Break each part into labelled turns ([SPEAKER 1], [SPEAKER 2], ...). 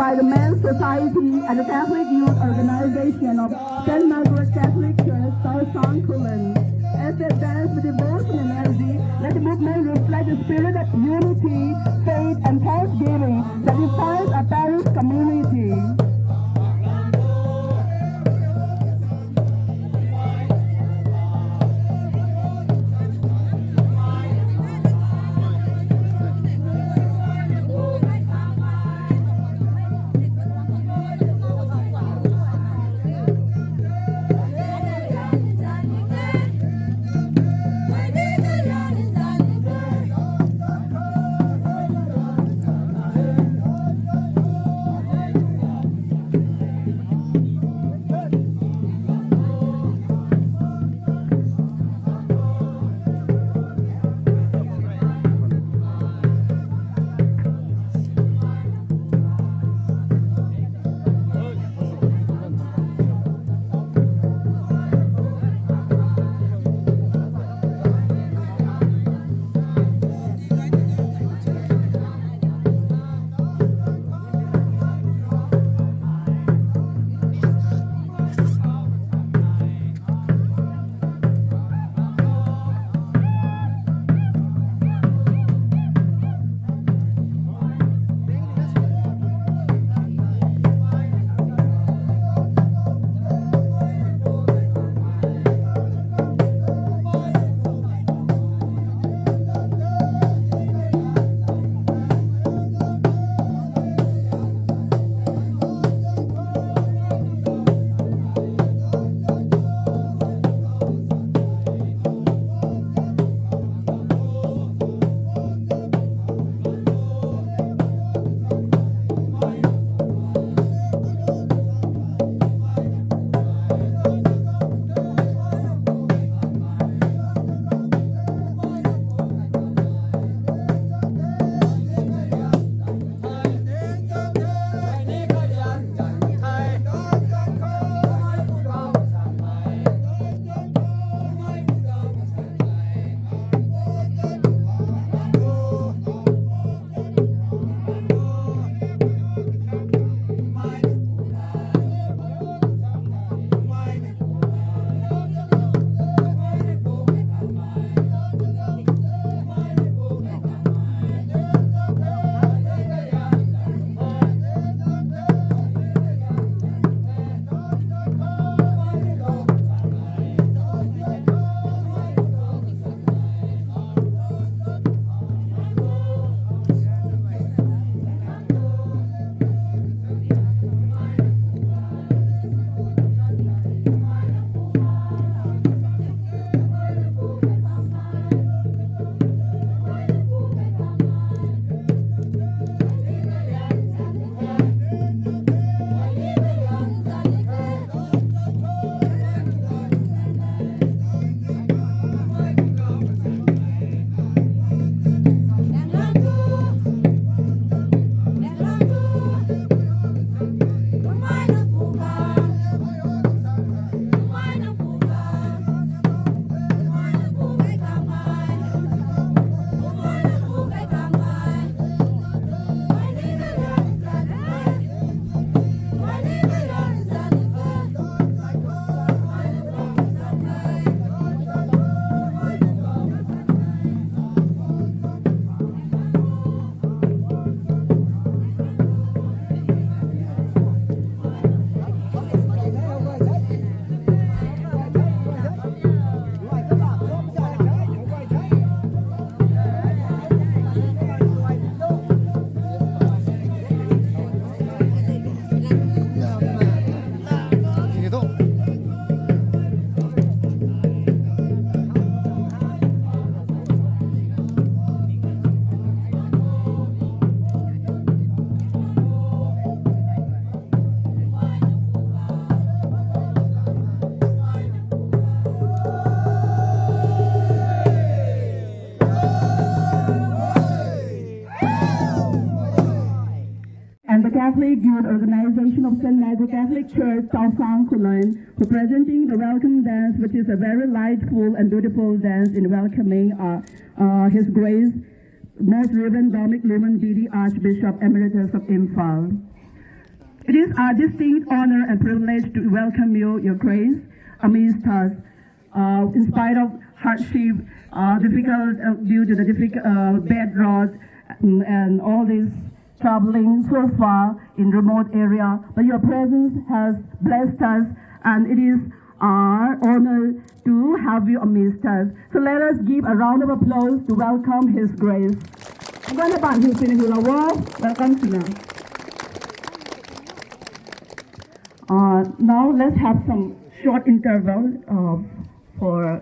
[SPEAKER 1] by the Men's Society and the Catholic Youth Organization of St. Margaret Catholic Church, Taosang, Khullen. As they dance with devotion and energy, let the movement reflect the spirit of unity, faith, and thanksgiving that defines a parish community. Catholic Youth Organization of St. Margaret Catholic Church, Taosang, Khullen, for presenting the welcome dance, which is a very lightful and beautiful dance in welcoming His Grace, Most Reverend Dominic Lumen, D.D. Archbishop Emeritus of Imphal. It is our distinct honor and privilege to welcome you, Your Grace, amidst us. In spite of hardship, difficult due to the difficult bad roads and all this traveling so far in remote area, but your presence has blessed us, and it is our honor to have you amidst us. So let us give a round of applause to welcome His Grace. Welcome to now let's have some short interval for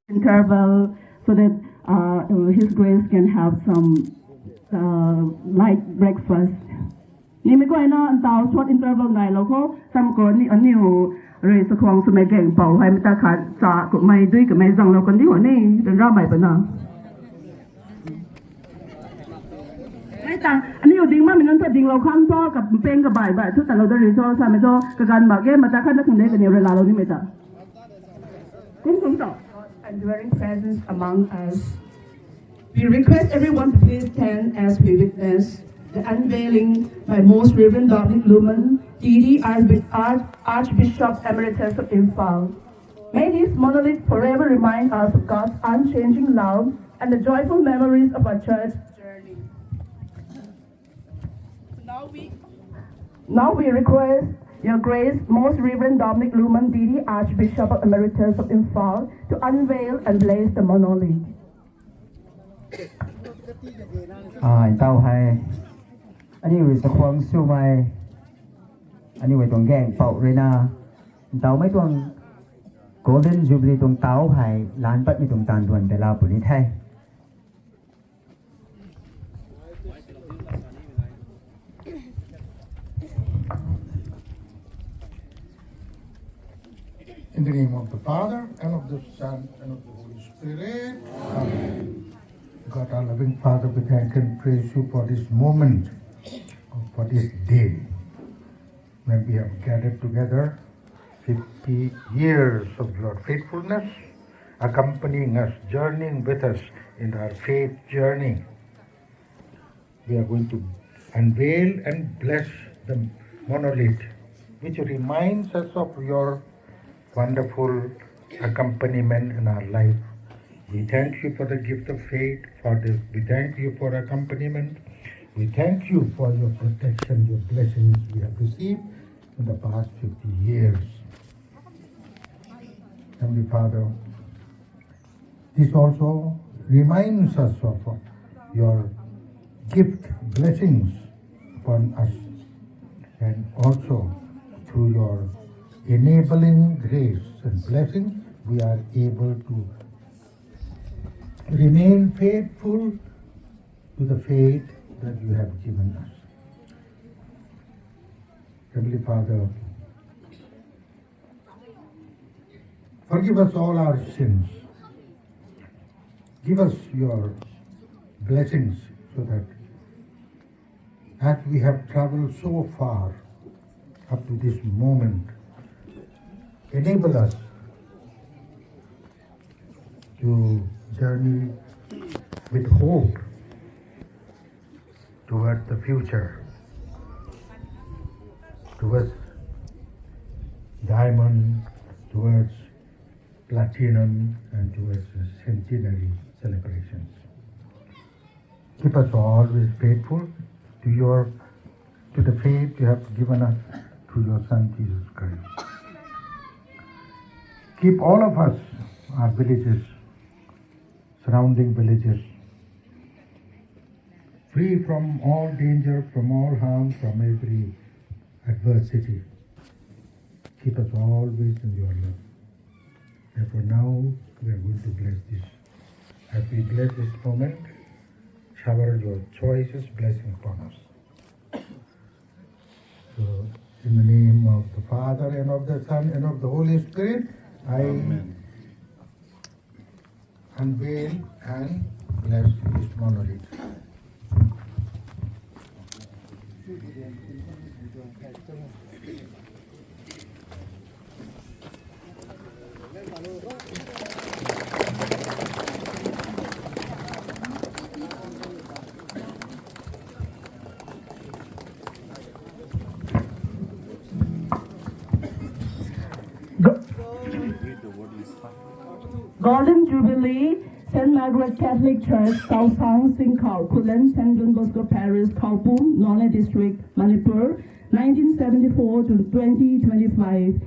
[SPEAKER 1] interval so that His Grace can have some light breakfast. Niไม่ก็ไอ้นะตาวช็อตอินเตอร์วัลไหนเราก็ทำก่อนนี่อันนี้โหเรื่องสควงสมัยแก่งเป่าให้มันตาขาดจ่าก็ไม่ด้วยก็ไม่สั่งเราคนที่หัวนี่เป็นร่าใหม่ปะนะไอ้ต่างอันนี้อยู่ดิ้งมากเหมือนกันแต่ดิ้งเราข้างซ้อกับเป้งกับบ่ายทุกแต่เราได้เรียนซ้อใช่ไหมซ้อกับการแบบแก้มาจากขั้นตอนไหนกันเนี่ยเวลาเรานี่ไม่จ้ะคุ้มต่อ and dwelling presence among us. We request everyone to please stand as we witness the unveiling by Most Reverend Dominic Lumen, D.D. Archbishop Emeritus of Imphal. May this monolith forever remind us of God's unchanging love and the joyful memories of our church journey. Now we request Your Grace, Most Reverend Dominic Lumen, D.D. Archbishop Emeritus of Imphal, to unveil and blaze the monolith.
[SPEAKER 2] Tao hai anh ấy sẽ khoang siêu mai anh ấy tuần gang bạo rena tao mấy tuần golden jubilee tuần tao hai lan bắt mi tuần tàn tuần để lao bùn đi thay.
[SPEAKER 3] In the name of the Father, and of the Son, and of the Holy Spirit. Amen. God, our loving Father, we thank and praise you for this moment, for this day, when we have gathered together 50 years of your faithfulness, accompanying us, journeying with us in our faith journey. We are going to unveil and bless the monolith, which reminds us of your wonderful accompaniment in our life. We thank you for the gift of faith, for this. We thank you for accompaniment. We thank you for your protection, your blessings we have received in the past 50 years. Heavenly Father, this also reminds us of your gift, blessings upon us, and also through your enabling grace and blessing, we are able to remain faithful to the faith that you have given us. Heavenly Father, forgive us all our sins. Give us your blessings so that as we have traveled so far up to this moment, enable us to journey with hope towards the future, towards diamond, towards platinum, and towards the centenary celebrations. Keep us always faithful to the faith you have given us through your Son Jesus Christ. Keep all of us, our villages, surrounding villages, free from all danger, from all harm, from every adversity. Keep us always in your love. Therefore now we are going to bless this. As we bless this moment, shower your choicest blessing upon us. So, in the name of the Father, and of the Son, and of the Holy Spirit, I unveil and bless this monolith.
[SPEAKER 1] Golden Jubilee, St. Margaret Catholic Church, Taosang, Singkau, Khullen, St. John Bosco Parish, Kaupum, Monolith District, Manipur, 1974 to 2025,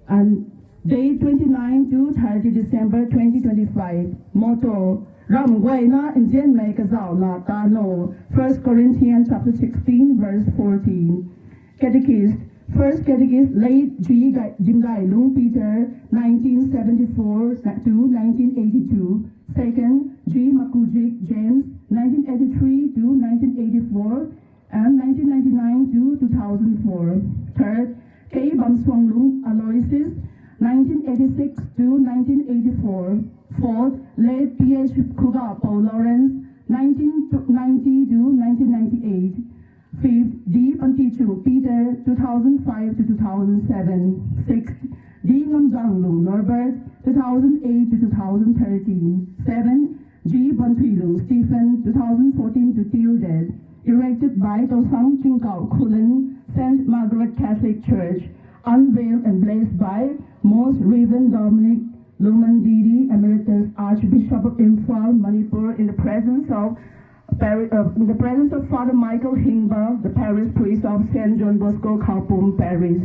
[SPEAKER 1] and day 29 to 30 December 2025. Motto: Ram Guaina in Jen Make Na Tano, 1 Corinthians chapter 16, verse 14. Catechist. First Catechist, late G. Jimgai Lung Peter, 1974 to 1982. Second, G. Makujik James, 1983 to 1984, and 1999 to 2004. Third, K. Bamswang Lung Aloysius, 1986 to 1984. Fourth, late P.H. Kuga Paul Lawrence, 1990 to 1998. Fifth, D. Pantichu Peter, 2005 to 2007. Sixth, D. Namjanglung Norbert, 2008 to 2013. Seven, G. Bantuilung Stephen, 2014 to till death. Erected by Taosang Chingkao Khullen, St. Margaret Catholic Church. Unveiled and blessed by Most Reverend Dominic Lumandidi, Emeritus Archbishop of Imphal, Manipur, in the presence of Father Michael Hingba, the parish priest of St. John Bosco, Kaupum Parish.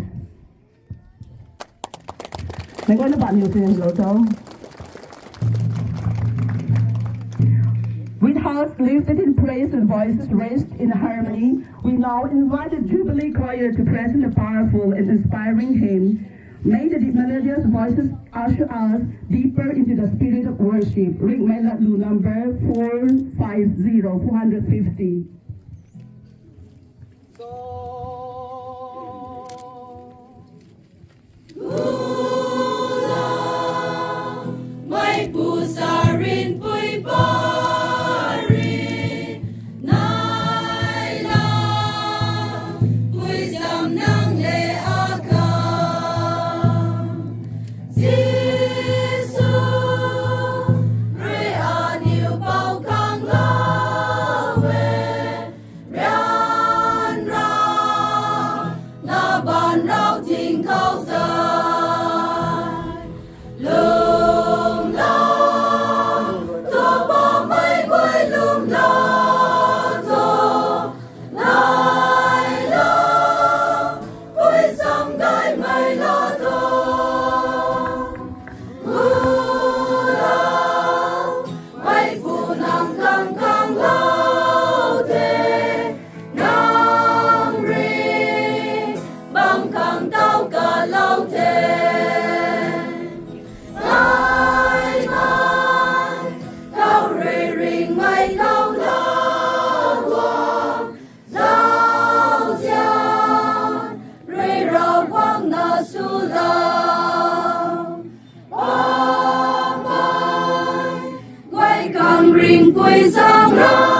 [SPEAKER 1] With hearts lifted in praise and voices raised in harmony, we now invite the Jubilee Choir to present a powerful and inspiring hymn. May the melodious voices usher us deeper into the spirit of worship. Ring Meladu number 450.
[SPEAKER 4] Mai pusarin pui pari nai la pui sam nang le akam Giêsu re aniu bao kang la we rian ra na ban rao ting khao sai ring quay sang ra